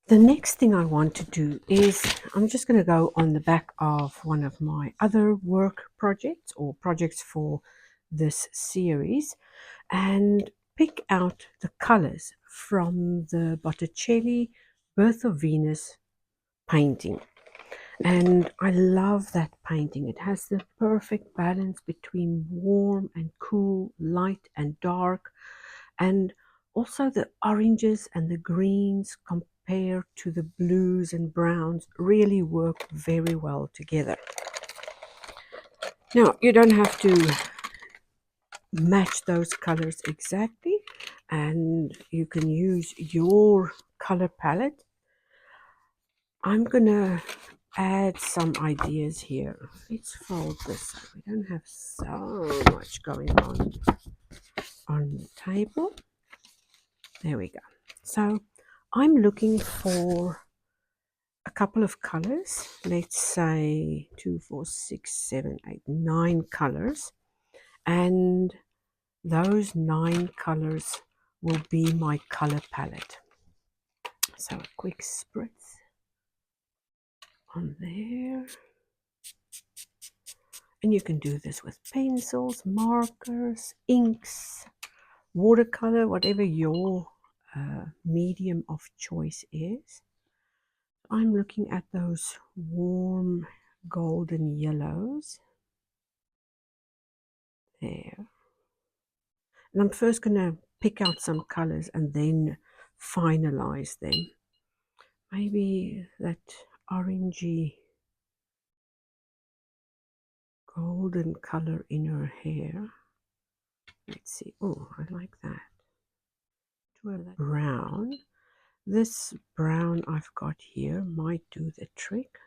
The next thing I want to do is I'm just going to go on the back of one of my other work projects or projects for this series and pick out the colors from the Botticelli Birth of Venus painting. And I love that painting. It has the perfect balance between warm and cool, light and dark, and also the oranges and the greens compared to the blues and browns really work very well together. Now, you don't have to match those colors exactly, and you can use your color palette. I'm gonna add some ideas here. Let's fold this up. We don't have so much going on the table. There we go. So I'm looking for a couple of colors. Let's say 2, 4, 6, 7, 8, 9 colors. And those 9 colors will be my color palette. So a quick spritz on there. And you can do this with pencils, markers, inks, watercolor, whatever your medium of choice is. I'm looking at those warm golden yellows there. And I'm first going to pick out some colors and then finalize them. Maybe that orangey golden color in her hair. Let's see. Oh, I like that. Brown. This brown I've got here might do the trick.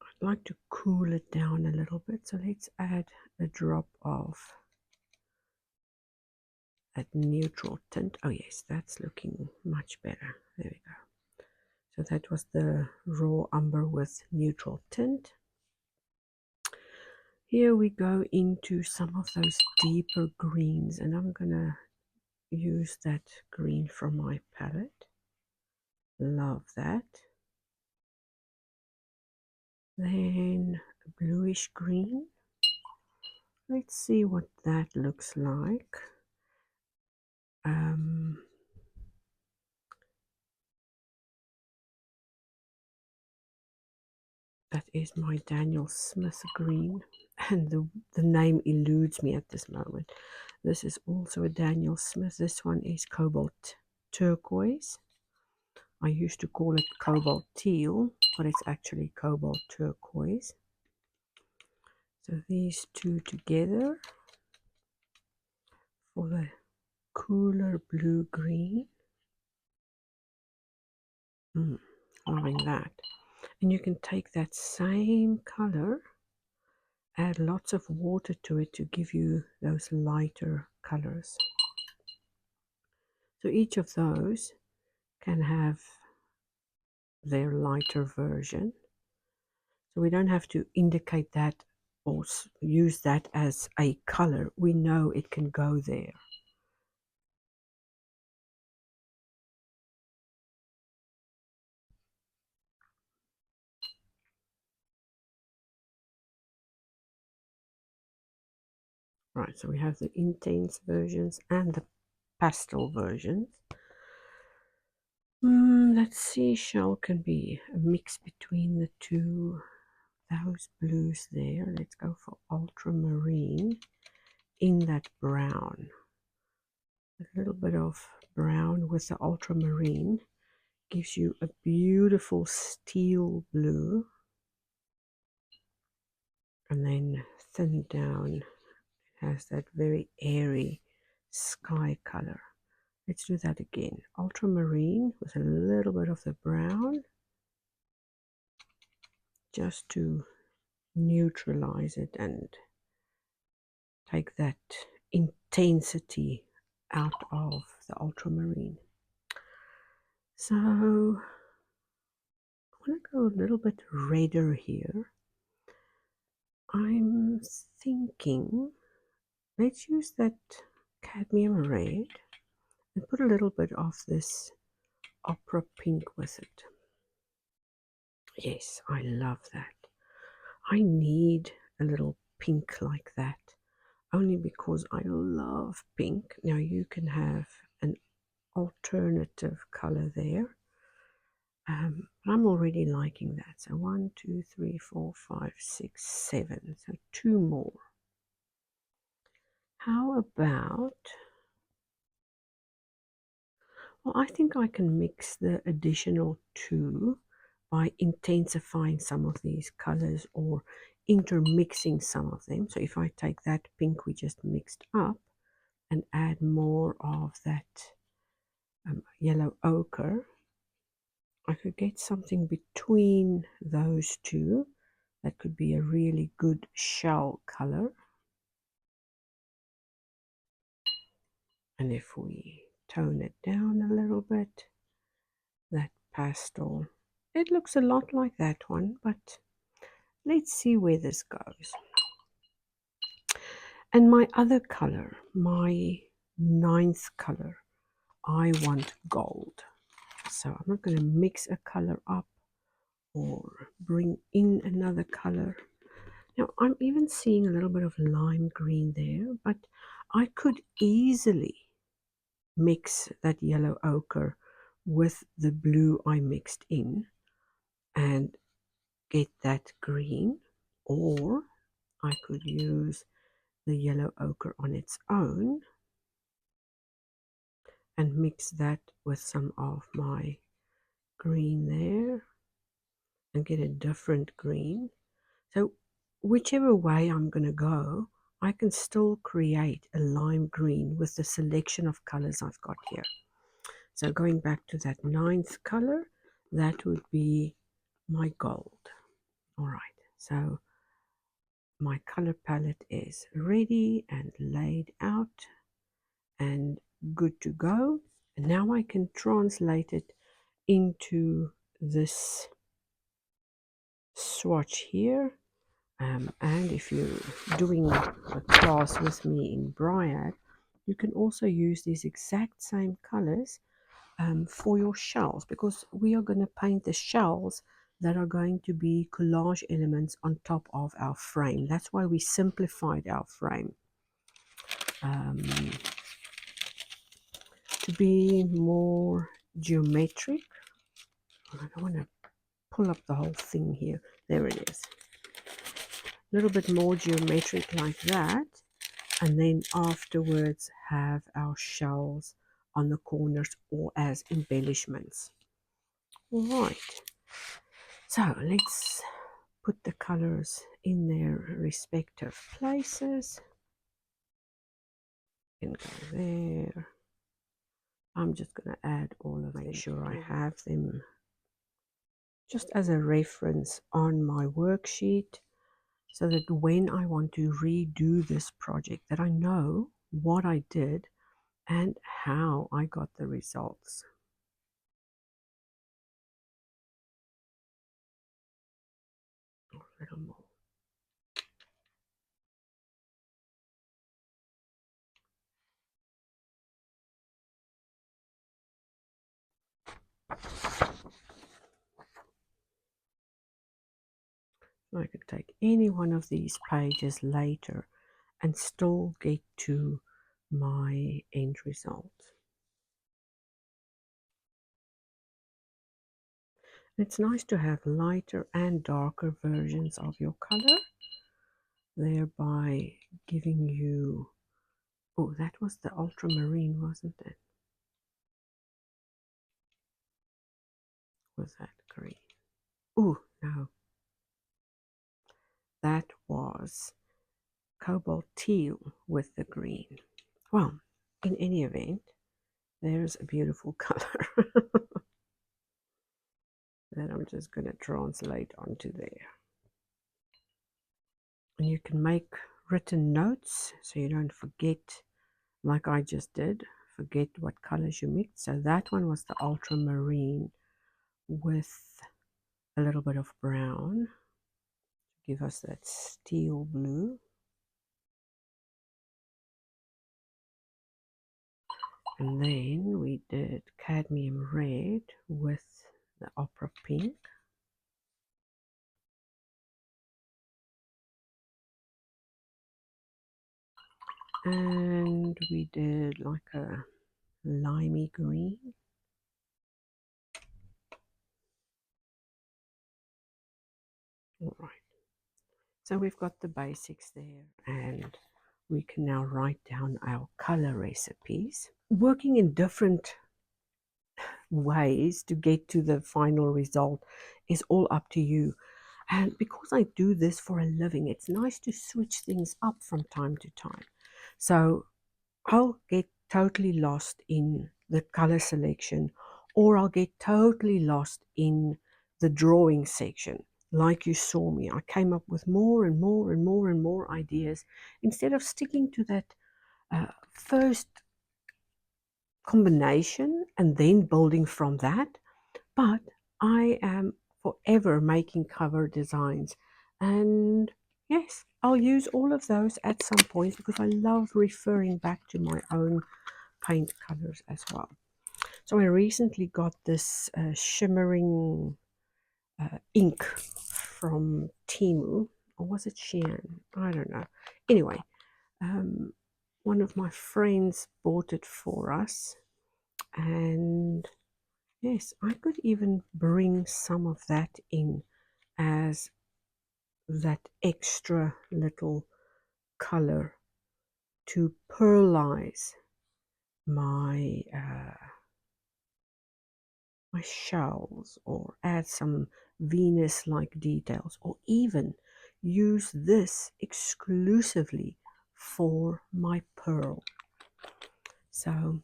I'd like to cool it down a little bit, so let's add a drop of that neutral tint. Oh yes, that's looking much better. There we go. So that was the raw umber with neutral tint. Here we go into some of those deeper greens, and I'm gonna use that green from my palette. Love that. Then a bluish green. Let's see what that looks like. That is my Daniel Smith green, and the name eludes me at this moment. This is also a Daniel Smith. This one is cobalt turquoise. I used to call it cobalt teal, but it's actually cobalt turquoise. So these two together for the cooler blue green. Loving that. And you can take that same color, add lots of water to it to give you those lighter colors. So each of those can have their lighter version. So we don't have to indicate that or use that as a color. We know it can go there. Right, so we have the intense versions and the pastel versions. That seashell can be a mix between the two. Those blues there. Let's go for ultramarine in that brown. A little bit of brown with the ultramarine gives you a beautiful steel blue, and then thin down it has that very airy sky color. Let's do that again. Ultramarine with a little bit of the brown just to neutralize it and take that intensity out of the ultramarine. So I want to go a little bit redder here. I'm thinking let's use that cadmium red and put a little bit of this opera pink with it. Yes, I love that. I need a little pink like that, only because I love pink. Now you can have an alternative color there. But I'm already liking that. So 1, 2, 3, 4, 5, 6, 7. So 2 more. How about, well, I think I can mix the additional 2 by intensifying some of these colors or intermixing some of them. So if I take that pink we just mixed up and add more of that yellow ochre, I could get something between those two that could be a really good shell color. And if we tone it down a little bit, that pastel, it looks a lot like that one, but let's see where this goes. And my other color, my 9th color, I want gold. So I'm not going to mix a color up or bring in another color. Now I'm even seeing a little bit of lime green there, but I could easily mix that yellow ochre with the blue I mixed in and get that green, or I could use the yellow ochre on its own and mix that with some of my green there and get a different green. So whichever way I'm going to go, I can still create a lime green with the selection of colors I've got here. So going back to that 9th color, that would be my gold. All right, so my color palette is ready and laid out and good to go. And now I can translate it into this swatch here. And if you're doing a class with me in Bryad, you can also use these exact same colors for your shells, because we are going to paint the shells that are going to be collage elements on top of our frame. That's why we simplified our frame to be more geometric. I don't want to pull up the whole thing here. There it is. A little bit more geometric like that, and then afterwards have our shells on the corners or as embellishments. All right, so let's put the colors in their respective places. And go there. I'm just going to add all of them, make sure I have them just as a reference on my worksheet, so that when I want to redo this project, that I know what I did and how I got the results. A little more. I could take any one of these pages later and still get to my end result. It's nice to have lighter and darker versions of your color, thereby giving you, oh, that was the ultramarine, wasn't it? Was that green? Oh, no. That was cobalt teal with the green. Well, in any event, there's a beautiful color that I'm just going to translate onto there. And you can make written notes so you don't forget, like I just did, forget what colors you mixed. So that one was the ultramarine with a little bit of brown to give us that steel blue. And then we did cadmium red with the opera pink. And we did like a limey green. All right. So we've got the basics there, and we can now write down our color recipes. Working in different ways to get to the final result is all up to you. And because I do this for a living, it's nice to switch things up from time to time. So I'll get totally lost in the color selection, or I'll get totally lost in the drawing section. Like you saw me, I came up with more and more and more and more ideas instead of sticking to that first combination and then building from that. But I am forever making cover designs, and yes, I'll use all of those at some point because I love referring back to my own paint colors as well. So I recently got this shimmering ink from Timu, or was it Shein? I don't know. Anyway, um, one of my friends bought it for us, and yes, I could even bring some of that in as that extra little color to pearlize my my shells, or add some Venus-like details, or even use this exclusively for my pearl. So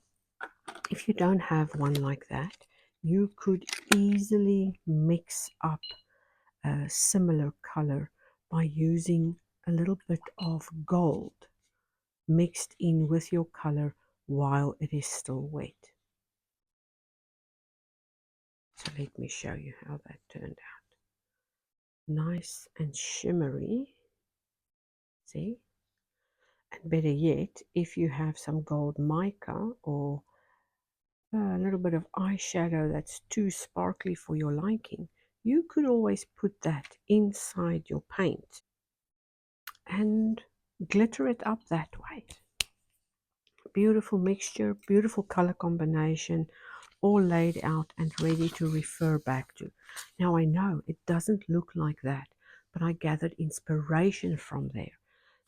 if you don't have one like that, you could easily mix up a similar color by using a little bit of gold mixed in with your color while it is still wet. So let me show you how that turned out. Nice and shimmery, see? And better yet, if you have some gold mica or a little bit of eyeshadow that's too sparkly for your liking, you could always put that inside your paint and glitter it up that way. Beautiful mixture, beautiful color combination, all laid out and ready to refer back to. Now I know it doesn't look like that, but I gathered inspiration from there.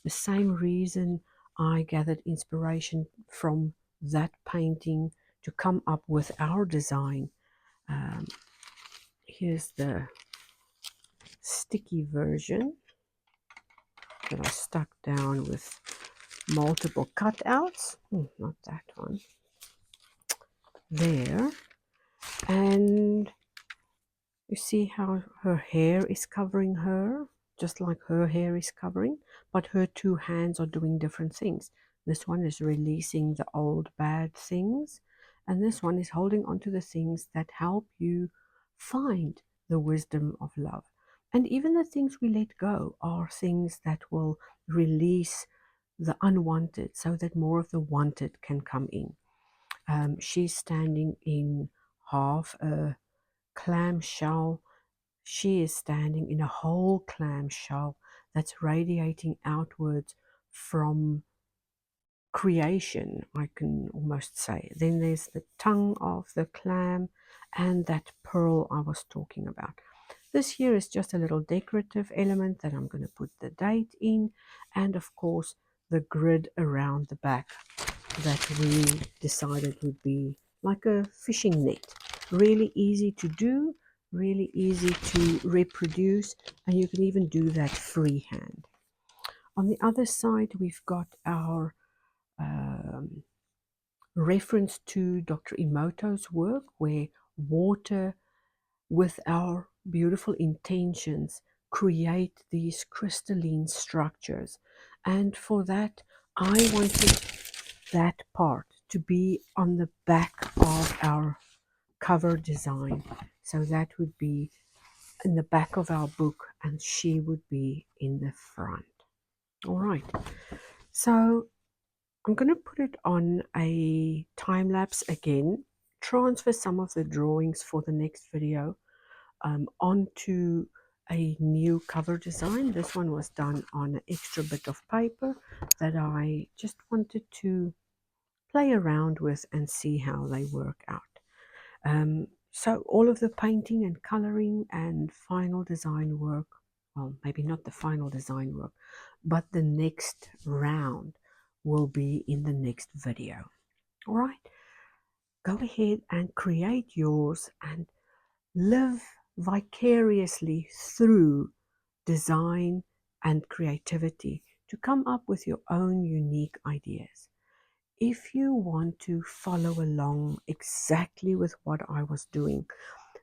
The same reason I gathered inspiration from that painting to come up with our design. Here's the sticky version that I stuck down with multiple cutouts. Not that one. There. And you see how her hair is covering her, just like her hair is covering, but her two hands are doing different things. This one is releasing the old bad things, and this one is holding on to the things that help you find the wisdom of love. And even the things we let go are things that will release the unwanted so that more of the wanted can come in. She's standing in half a clamshell. She is standing in a whole clamshell that's radiating outwards from creation, I can almost say. Then there's the tongue of the clam and that pearl I was talking about. This here is just a little decorative element that I'm going to put the date in, and of course the grid around the back that we decided would be like a fishing net. Really easy to do, really easy to reproduce, and you can even do that freehand. On the other side, we've got our reference to Dr. Emoto's work, where water with our beautiful intentions create these crystalline structures. And for that, I wanted that part to be on the back of our cover design. So that would be in the back of our book, and she would be in the front. All right. So I'm going to put it on a time lapse again, transfer some of the drawings for the next video onto a new cover design. This one was done on an extra bit of paper that I just wanted to play around with and see how they work out. So all of the painting and coloring and final design work, well, maybe not the final design work, but the next round will be in the next video. All right, go ahead and create yours and live vicariously through design and creativity to come up with your own unique ideas. If you want to follow along exactly with what I was doing,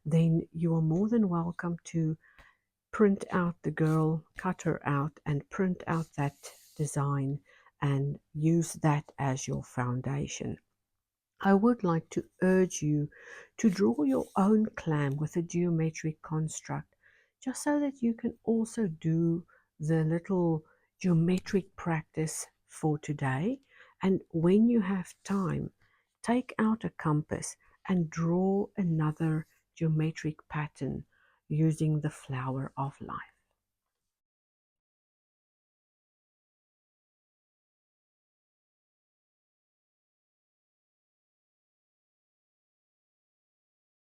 then you are more than welcome to print out the girl, cut her out, and print out that design and use that as your foundation. I would like to urge you to draw your own clam with a geometric construct, just so that you can also do the little geometric practice for today. And when you have time, take out a compass and draw another geometric pattern using the flower of life.